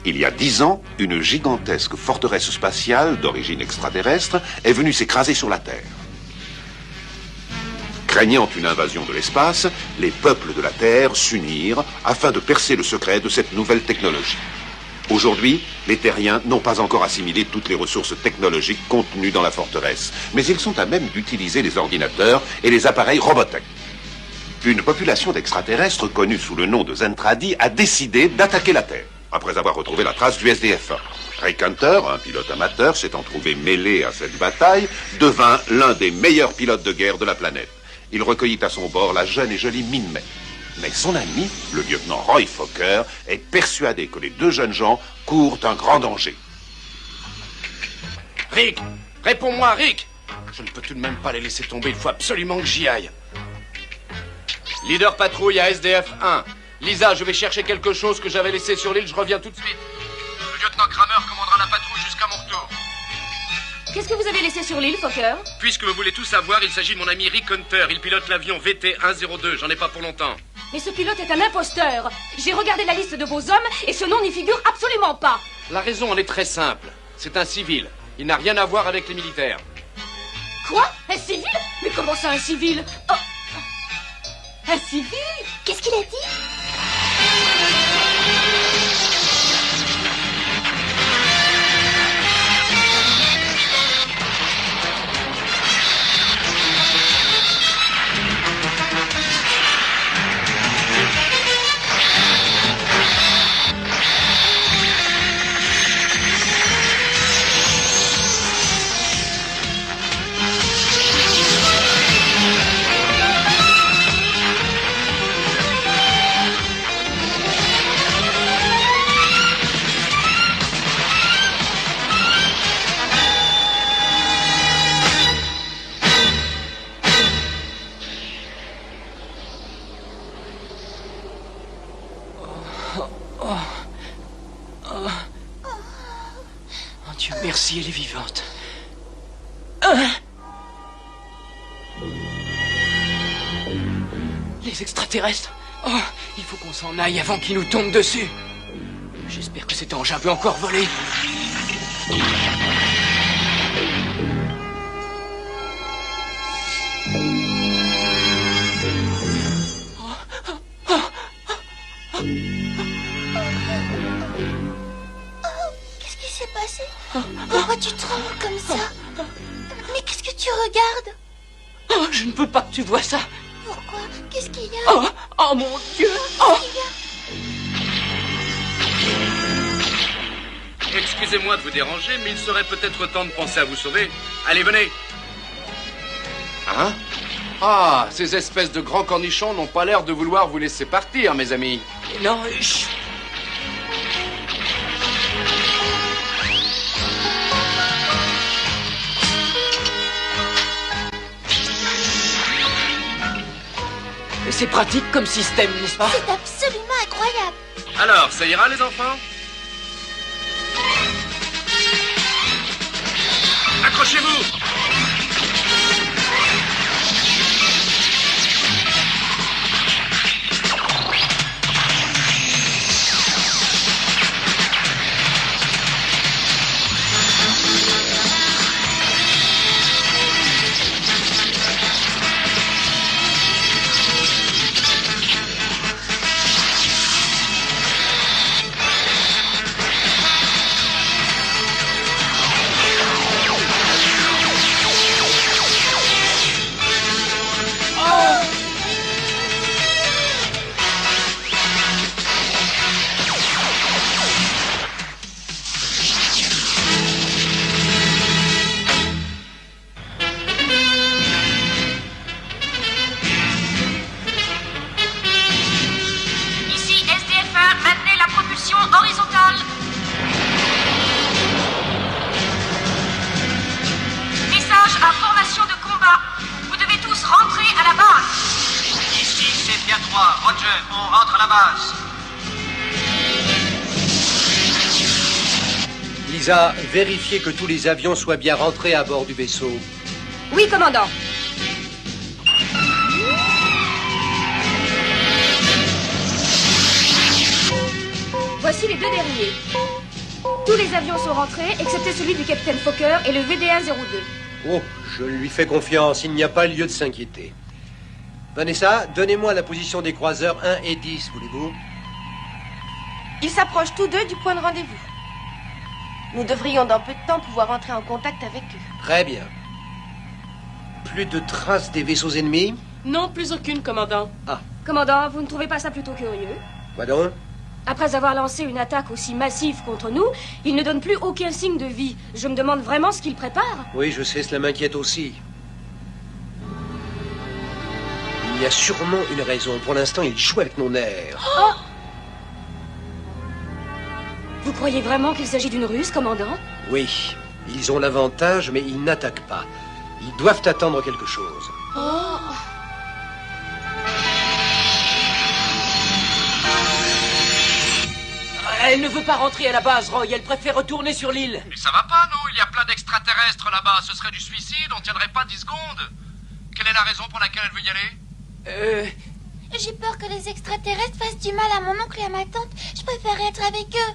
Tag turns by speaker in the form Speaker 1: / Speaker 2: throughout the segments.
Speaker 1: Il y a 10 ans, une gigantesque forteresse spatiale d'origine extraterrestre est venue s'écraser sur la Terre. Craignant une invasion de l'espace, les peuples de la Terre s'unirent afin de percer le secret de cette nouvelle technologie. Aujourd'hui, les terriens n'ont pas encore assimilé toutes les ressources technologiques contenues dans la forteresse, mais ils sont à même d'utiliser les ordinateurs et les appareils Robotech. Une population d'extraterrestres connue sous le nom de Zentradi a décidé d'attaquer la Terre, après avoir retrouvé la trace du SDF-1. Rick Hunter, un pilote amateur s'étant trouvé mêlé à cette bataille, devint l'un des meilleurs pilotes de guerre de la planète. Il recueillit à son bord la jeune et jolie Min May. Mais son ami, le lieutenant Roy Fokker, est persuadé que les deux jeunes gens courent un grand danger.
Speaker 2: Rick, réponds-moi, Rick. Je ne peux tout de même pas les laisser tomber, il faut absolument que j'y aille. Leader patrouille à SDF-1. Lisa, je vais chercher quelque chose que j'avais laissé sur l'île, je reviens tout de suite. Le lieutenant Kramer commandera la patrouille jusqu'à mon retour.
Speaker 3: Qu'est-ce que vous avez laissé sur l'île, Fokker?
Speaker 2: Puisque vous voulez tout savoir, il s'agit de mon ami Rick Hunter. Il pilote l'avion VT-102, j'en ai pas pour longtemps.
Speaker 3: Mais ce pilote est un imposteur. J'ai regardé la liste de vos hommes et ce nom n'y figure absolument pas.
Speaker 2: La raison en est très simple. C'est un civil. Il n'a rien à voir avec les militaires.
Speaker 3: Quoi? Un civil? Mais comment ça, un civil? Oh. Un civil?
Speaker 4: Qu'est-ce qu'il a dit?
Speaker 2: Dieu merci, elle est vivante. Les extraterrestres. Oh, il faut qu'on s'en aille avant qu'ils nous tombent dessus. J'espère que cet engin peut encore voler.
Speaker 4: Qu'est-ce qui s'est passé? Pourquoi tu trembles comme ça? Mais qu'est-ce que tu regardes?
Speaker 2: Oh, je ne peux pas que tu vois ça.
Speaker 4: Pourquoi? Qu'est-ce qu'il y a?
Speaker 2: Oh mon Dieu. Oh. Excusez-moi de vous déranger, mais il serait peut-être temps de penser à vous sauver. Allez, venez. Hein? Ah, ces espèces de grands cornichons n'ont pas l'air de vouloir vous laisser partir, mes amis. Non, chut. C'est pratique comme système, n'est-ce pas?
Speaker 4: C'est absolument incroyable.
Speaker 2: Alors, ça ira, les enfants? Accrochez-vous!
Speaker 5: Roger, on rentre à la base.
Speaker 6: Lisa, vérifiez que tous les avions soient bien rentrés à bord du vaisseau.
Speaker 3: Oui, commandant. Voici les deux derniers. Tous les avions sont rentrés, excepté celui du capitaine Fokker et le VD-102.
Speaker 6: Oh, je lui fais confiance, il n'y a pas lieu de s'inquiéter. Vanessa, donnez-moi la position des croiseurs 1 et 10, voulez-vous?
Speaker 5: Ils s'approchent tous deux du point de rendez-vous. Nous devrions dans peu de temps pouvoir entrer en contact avec eux.
Speaker 6: Très bien. Plus de traces des vaisseaux ennemis?
Speaker 7: Non, plus aucune, commandant.
Speaker 3: Commandant, vous ne trouvez pas ça plutôt curieux?
Speaker 6: Quoi donc?
Speaker 3: Après avoir lancé une attaque aussi massive contre nous, il ne donne plus aucun signe de vie. Je me demande vraiment ce qu'il prépare.
Speaker 6: Oui, je sais, cela m'inquiète aussi. Il y a sûrement une raison. Pour l'instant, il joue avec nos nerfs.
Speaker 3: Oh! Vous croyez vraiment qu'il s'agit d'une ruse, commandant?
Speaker 6: Oui, ils ont l'avantage, mais ils n'attaquent pas. Ils doivent attendre quelque chose.
Speaker 3: Oh!
Speaker 7: Elle ne veut pas rentrer à la base, Roy. Elle préfère retourner sur l'île.
Speaker 2: Mais ça va pas, non? Il y a plein d'extraterrestres là-bas. Ce serait du suicide, on tiendrait pas 10 secondes. Quelle est la raison pour laquelle elle veut y aller?
Speaker 4: J'ai peur que les extraterrestres fassent du mal à mon oncle et à ma tante. Je préfère être avec eux.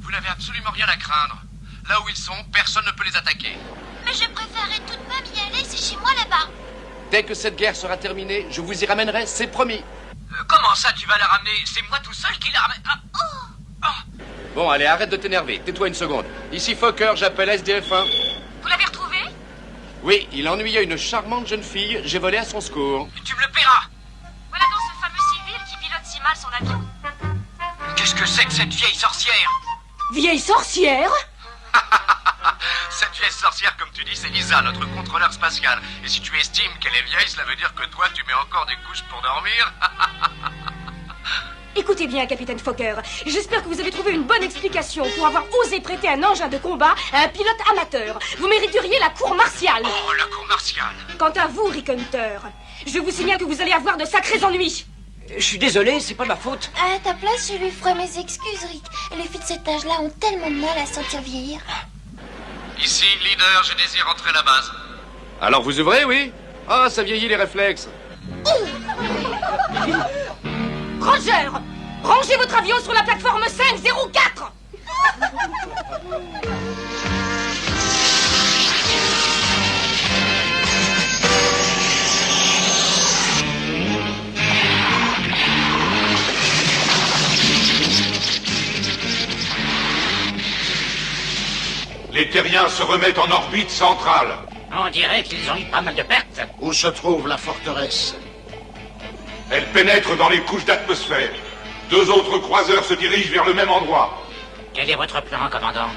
Speaker 2: Vous n'avez absolument rien à craindre. Là où ils sont, personne ne peut les attaquer.
Speaker 4: Mais je préférerais tout de même y aller, c'est chez moi là-bas.
Speaker 2: Dès que cette guerre sera terminée, je vous y ramènerai, c'est promis.
Speaker 7: Comment ça, tu vas la ramener? C'est moi tout seul qui la ramène.
Speaker 2: Bon, allez, arrête de t'énerver. Tais-toi une seconde. Ici Fokker, j'appelle SDF1.
Speaker 3: Vous l'avez retrouvé?
Speaker 2: Oui, il ennuyait une charmante jeune fille. J'ai volé à son secours.
Speaker 7: Tu me le paieras.
Speaker 3: Voilà donc ce fameux civil qui pilote si mal son avion.
Speaker 7: Qu'est-ce que c'est que cette vieille sorcière?
Speaker 3: Vieille sorcière?
Speaker 2: Cette vieille sorcière, comme tu dis, c'est Lisa, notre contrôleur spatial. Et si tu estimes qu'elle est vieille, cela veut dire que toi, tu mets encore des couches pour dormir.
Speaker 3: Écoutez bien, capitaine Fokker. J'espère que vous avez trouvé une bonne explication pour avoir osé prêter un engin de combat à un pilote amateur. Vous mériteriez la cour martiale.
Speaker 2: Oh, la cour martiale.
Speaker 3: Quant à vous, Rick Hunter, je vous signale que vous allez avoir de sacrés ennuis.
Speaker 7: Je suis désolé, c'est pas de ma faute.
Speaker 4: À ta place, je lui ferai mes excuses, Rick. Les filles de cet âge-là ont tellement de mal à se sentir vieillir.
Speaker 2: Ici, leader, je désire entrer à la base. Alors vous ouvrez, oui? Ah, ça vieillit les réflexes.
Speaker 3: Roger, rangez votre avion sur la plateforme 504.
Speaker 1: Les terriens se remettent en orbite centrale.
Speaker 8: On dirait qu'ils ont eu pas mal de pertes.
Speaker 9: Où se trouve la forteresse?
Speaker 1: Elle pénètre dans les couches d'atmosphère. 2 autres croiseurs se dirigent vers le même endroit.
Speaker 8: Quel est votre plan, commandant?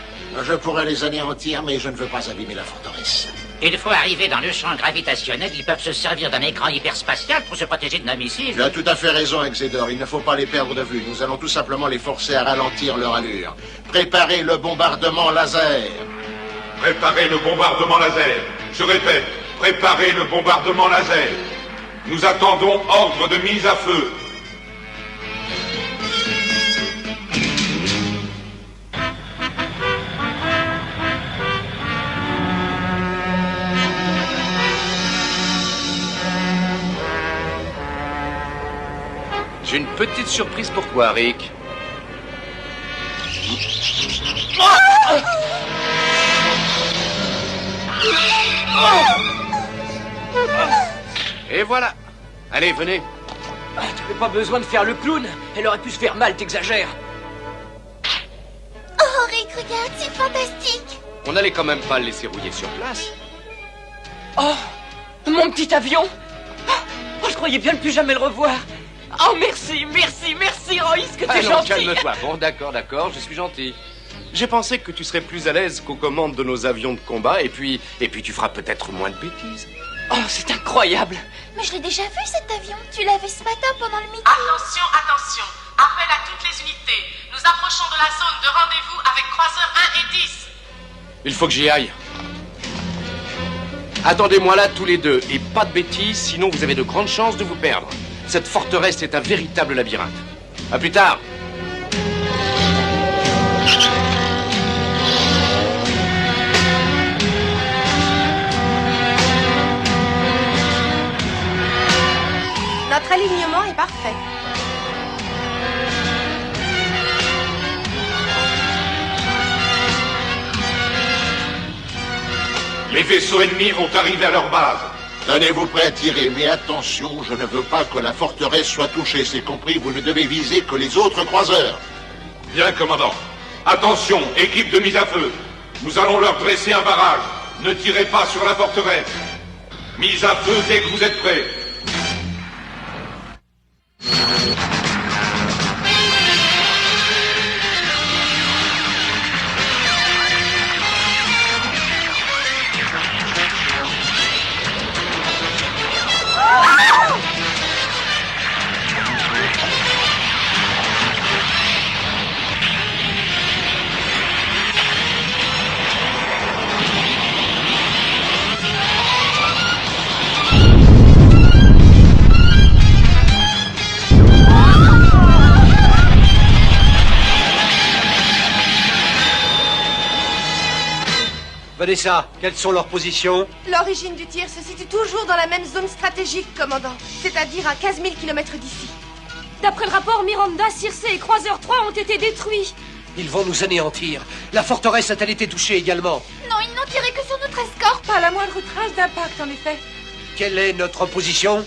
Speaker 9: Je pourrais les anéantir, mais je ne veux pas abîmer la forteresse.
Speaker 8: Il faut arriver dans le champ gravitationnel. Ils peuvent se servir d'un écran hyperspatial pour se protéger de nos
Speaker 9: Tu
Speaker 8: missiles.
Speaker 9: as tout à fait raison, Exedor. Il ne faut pas les perdre de vue. Nous allons tout simplement les forcer à ralentir leur allure. Préparez le bombardement laser.
Speaker 1: Préparez le bombardement laser. Je répète, préparez le bombardement laser. Nous attendons ordre de mise à feu.
Speaker 2: J'ai une petite surprise pour toi, Rick. Et voilà. Allez, venez.
Speaker 7: T'avais pas besoin de faire le clown. Elle aurait pu se faire mal, t'exagères.
Speaker 4: Oh, Rick, regarde, c'est fantastique.
Speaker 2: On n'allait quand même pas le laisser rouiller sur place.
Speaker 7: Oh, mon petit avion. Oh, je croyais bien ne plus jamais le revoir. Oh, merci, Roy, ce que tu es
Speaker 2: Allons,
Speaker 7: gentil.
Speaker 2: calme-toi. Bon, d'accord, je suis gentil. J'ai pensé que tu serais plus à l'aise qu'aux commandes de nos avions de combat, et puis tu feras peut-être moins de bêtises.
Speaker 7: Oh, c'est incroyable.
Speaker 4: Mais je l'ai déjà vu, cet avion. Tu l'as vu ce matin pendant le meeting.
Speaker 10: Attention, attention. Appel à toutes les unités. Nous approchons de la zone de rendez-vous avec croiseurs 1 et 10.
Speaker 2: Il faut que j'y aille. Attendez-moi là tous les deux, et pas de bêtises, sinon vous avez de grandes chances de vous perdre. Cette forteresse est un véritable labyrinthe. À plus tard.
Speaker 5: Notre alignement est parfait.
Speaker 1: vaisseaux ennemis vont arriver à leur base.
Speaker 9: Tenez-vous prêt à tirer, mais attention, je ne veux pas que la forteresse soit touchée. C'est compris, vous ne devez viser que les autres croiseurs.
Speaker 1: Bien, commandant. Attention, équipe de mise à feu. Nous allons leur dresser un barrage. Ne tirez pas sur la forteresse. Mise à feu dès que vous êtes prêts.
Speaker 6: Vanessa, quelles sont leurs positions?
Speaker 5: L'origine du tir se situe toujours dans la même zone stratégique, commandant. C'est-à-dire à 15 000 km d'ici.
Speaker 3: D'après le rapport, Miranda, Circe et Croiseur 3 ont été détruits.
Speaker 6: Ils vont nous anéantir. La forteresse a-t-elle été touchée également?
Speaker 4: Non, ils n'ont tiré que sur notre escorte.
Speaker 5: Pas la moindre trace d'impact, en effet.
Speaker 6: Quelle est notre position?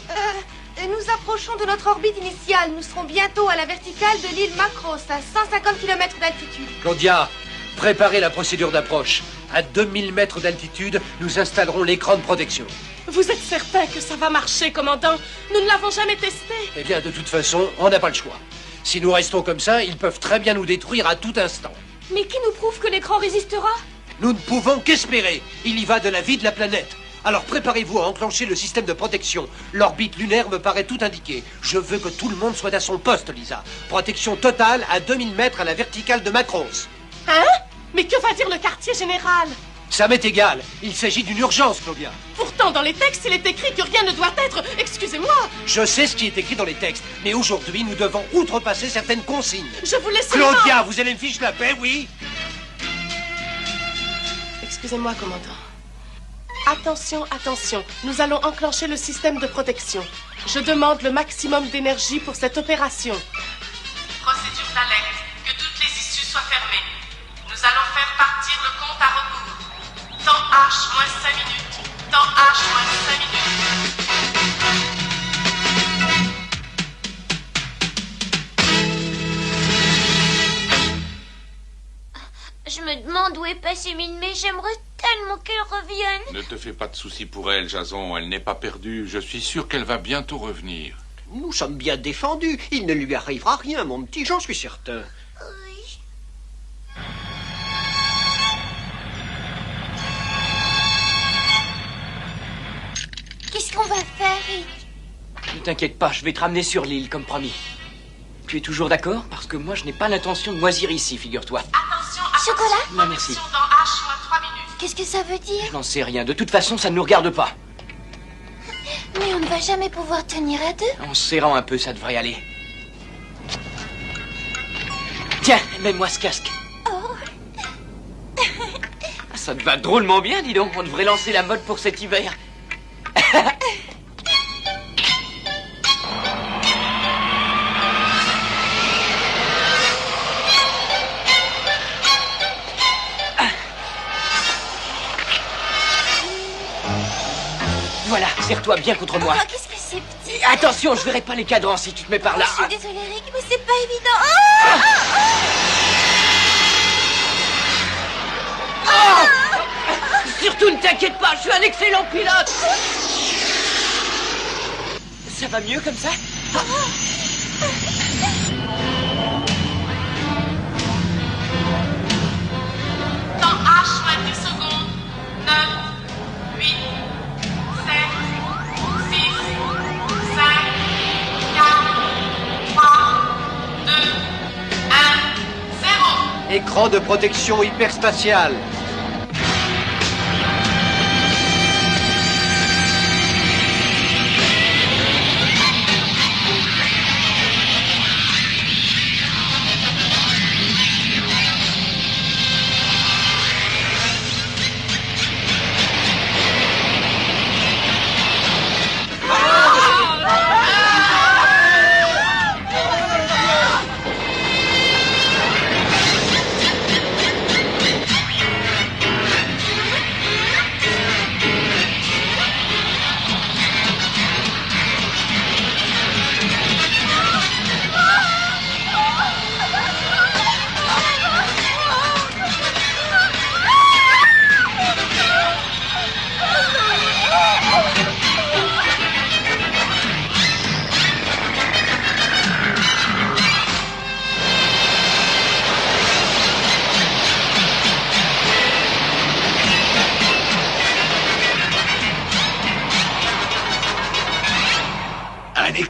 Speaker 5: Nous approchons de notre orbite initiale. Nous serons bientôt à la verticale de l'île Macros, à 150 km d'altitude.
Speaker 6: Claudia, préparez la procédure d'approche. À 2000 mètres d'altitude, nous installerons l'écran de protection.
Speaker 3: Vous êtes certain que ça va marcher, commandant? Nous ne l'avons jamais testé.
Speaker 6: Eh bien, de toute façon, on n'a pas le choix. Si nous restons comme ça, ils peuvent très bien nous détruire à tout instant.
Speaker 3: Mais qui nous prouve que l'écran résistera?
Speaker 6: Nous ne pouvons qu'espérer. Il y va de la vie de la planète. Alors préparez-vous à enclencher le système de protection. L'orbite lunaire me paraît tout indiquer. Je veux que tout le monde soit à son poste, Lisa. Protection totale à 2000 mètres à la verticale de Macros.
Speaker 3: Hein? Mais que va dire le quartier général?
Speaker 6: Ça m'est égal. Il s'agit d'une urgence, Claudia.
Speaker 3: Pourtant, dans les textes, il est écrit que rien ne doit être... Excusez-moi.
Speaker 6: Je sais ce qui est écrit dans les textes, mais aujourd'hui, nous devons outrepasser certaines consignes.
Speaker 3: Je vous laisse...
Speaker 6: Claudia, vous allez me fiche la paix, oui?
Speaker 10: Excusez-moi, commandant. Attention, attention. Nous allons enclencher le système de protection. Je demande le maximum d'énergie pour cette opération. Procédure d'alerte. Que toutes les issues soient fermées. Nous allons faire partir le compte à rebours. Temps H moins 5 minutes. Temps H moins 5 minutes.
Speaker 4: Je me demande où est passée Minmay. J'aimerais tellement qu'elle revienne.
Speaker 11: Ne te fais pas de soucis pour elle, Jason. Elle n'est pas perdue. Je suis sûr qu'elle va bientôt revenir.
Speaker 12: Nous sommes bien défendus. Il ne lui arrivera rien, mon petit, j'en suis certain.
Speaker 4: Oui. Qu'est-ce qu'on va faire, Rick?
Speaker 7: Ne t'inquiète pas, je vais te ramener sur l'île, comme promis. Tu es toujours d'accord? Parce que moi, je n'ai pas l'intention de moisir ici, figure-toi.
Speaker 10: Attention,
Speaker 4: Chocolat?
Speaker 7: Non, merci.
Speaker 10: dans H moins 3 minutes.
Speaker 4: Qu'est-ce que ça veut dire?
Speaker 7: Je n'en sais rien. De toute façon, ça ne nous regarde pas.
Speaker 4: Mais on ne va jamais pouvoir tenir à deux.
Speaker 7: En serrant un peu, ça devrait aller. Tiens, mets-moi ce casque.
Speaker 4: Oh.
Speaker 7: Ça te va drôlement bien, dis donc. On devrait lancer la mode pour cet hiver. Voilà, serre-toi bien contre moi.
Speaker 4: Oh, qu'est-ce que c'est petit?
Speaker 7: Attention, je verrai pas les cadrans si tu te mets par là.
Speaker 4: Je suis désolée, Rick, mais c'est pas évident.
Speaker 7: Surtout ne t'inquiète pas, je suis un excellent pilote. Ça va mieux comme ça?
Speaker 10: Temps H moins 10 secondes. 9, 8, 7, 6, 5, 4, 3, 2, 1, 0.
Speaker 6: Écran de protection hyperspatiale.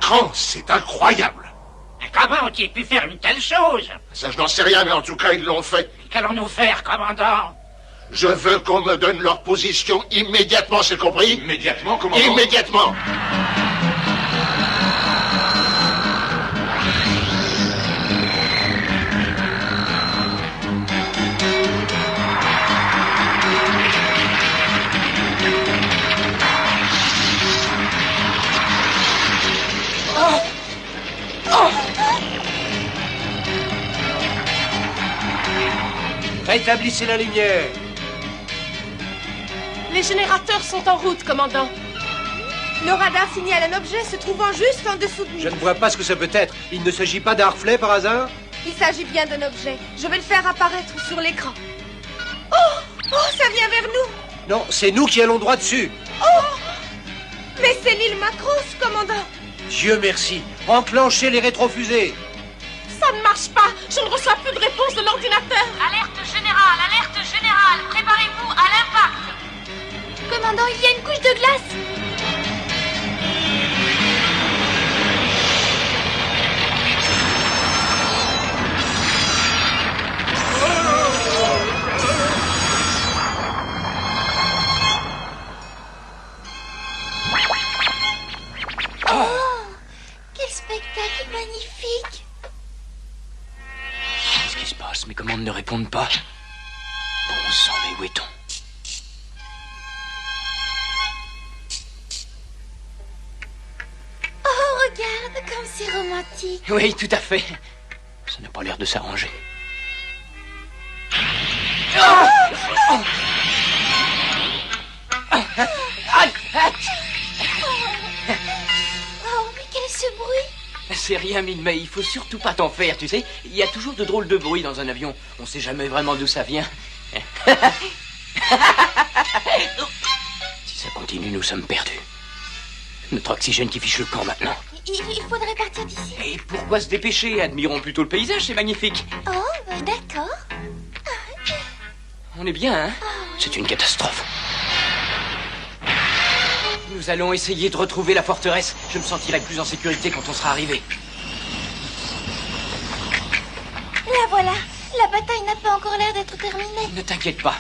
Speaker 9: écran, c'est incroyable.
Speaker 8: Comment ont-ils pu faire une telle chose?
Speaker 9: Ça, je n'en sais rien, mais en tout cas, ils l'ont fait.
Speaker 8: Qu'allons-nous faire, commandant?
Speaker 9: Je veux qu'on me donne leur position immédiatement, c'est compris?
Speaker 11: Immédiatement, commandant?
Speaker 9: Immédiatement.
Speaker 6: Rétablissez la lumière.
Speaker 10: Les générateurs sont en route, commandant.
Speaker 5: Nos radars signalent un objet se trouvant juste en dessous de nous.
Speaker 6: Je ne vois pas ce que ça peut être. Il ne s'agit pas d'un reflet par hasard?
Speaker 5: Il s'agit bien d'un objet. Je vais le faire apparaître sur l'écran. Oh, ça vient vers nous.
Speaker 6: Non, c'est nous qui allons droit dessus.
Speaker 5: Oh, mais c'est l'île Macros, commandant.
Speaker 6: Dieu merci. Enclenchez les rétrofusées.
Speaker 10: Ça ne marche pas. Je ne reçois plus de réponse de l'ordinateur.
Speaker 3: Alerte générale. Préparez-vous à l'impact.
Speaker 4: Commandant, il y a une couche de glace. Quel spectacle magnifique!
Speaker 7: Qu'est-ce qui se passe? Mes commandes ne répondent pas. Bon sang, mais où est-on?
Speaker 4: Oh, regarde comme c'est romantique.
Speaker 7: Oui, tout à fait. Ça n'a pas l'air de s'arranger.
Speaker 4: Oh, mais quel est ce bruit?
Speaker 7: C'est rien, Minmay, il faut surtout pas t'en faire, tu sais. Il y a toujours de drôles de bruit dans un avion. On sait jamais vraiment d'où ça vient. Si ça continue, nous sommes perdus. Notre oxygène qui fiche le camp maintenant.
Speaker 4: Il faudrait partir d'ici.
Speaker 7: Et pourquoi se dépêcher? Admirons plutôt le paysage, c'est magnifique.
Speaker 4: Oh, d'accord.
Speaker 7: On est bien, hein? C'est une catastrophe. Nous allons essayer de retrouver la forteresse. Je me sentirai plus en sécurité quand on sera arrivé.
Speaker 4: La voilà. La bataille n'a pas encore l'air d'être terminée.
Speaker 7: Ne t'inquiète pas.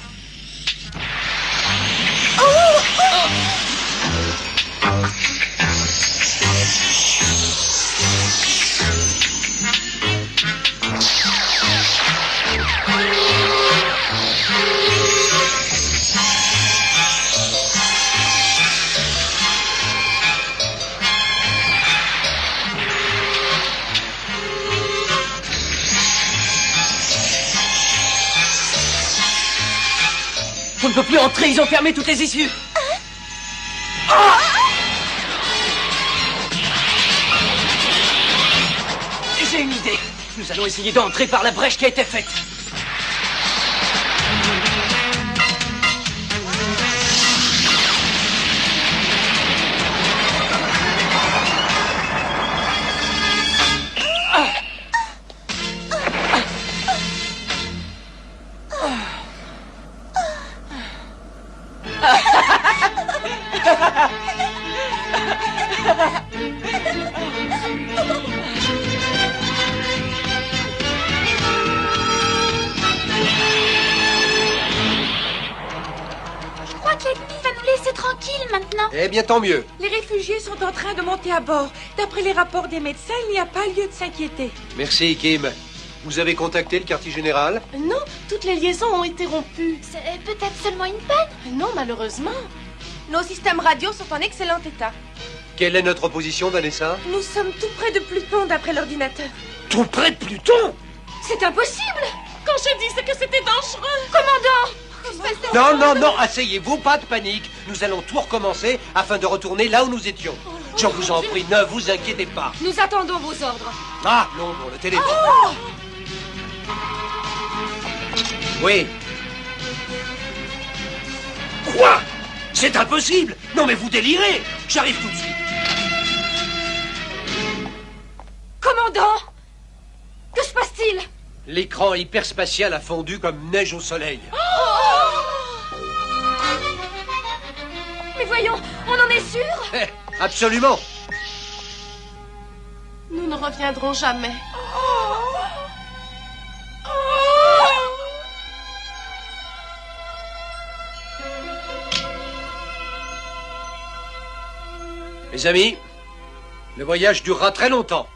Speaker 7: On ne peut plus entrer, ils ont fermé toutes les issues. J'ai une idée. Nous allons essayer d'entrer par la brèche qui a été faite.
Speaker 4: Je crois que l'ennemi va nous laisser tranquilles maintenant.
Speaker 6: Eh bien, tant mieux.
Speaker 13: Les réfugiés sont en train de monter à bord. D'après les rapports des médecins, il n'y a pas lieu de s'inquiéter.
Speaker 6: Merci, Kim. Vous avez contacté le quartier général?
Speaker 10: Non, toutes les liaisons ont été rompues.
Speaker 4: C'est peut-être seulement une panne.
Speaker 10: Non, malheureusement.
Speaker 5: Nos systèmes radio sont en excellent état.
Speaker 6: Quelle est notre position, Vanessa?
Speaker 5: Nous sommes tout près de Pluton d'après l'ordinateur.
Speaker 6: Tout près de Pluton?
Speaker 3: C'est impossible.
Speaker 10: Quand je disais que c'était dangereux.
Speaker 3: Commandant!
Speaker 6: Non, asseyez-vous, pas de panique. Nous allons tout recommencer afin de retourner là où nous étions. Je vous en prie, ne vous inquiétez pas.
Speaker 3: Nous attendons vos ordres.
Speaker 6: Ah, non, le téléphone. Oui. Quoi? C'est impossible! Non mais vous délirez! J'arrive tout de suite.
Speaker 3: Commandant! Que se passe-t-il?
Speaker 6: L'écran hyperspatial a fondu comme neige au soleil.
Speaker 3: Mais voyons, on en est sûr?
Speaker 6: Absolument.
Speaker 10: ne reviendront jamais.
Speaker 6: Mes amis, le voyage durera très longtemps.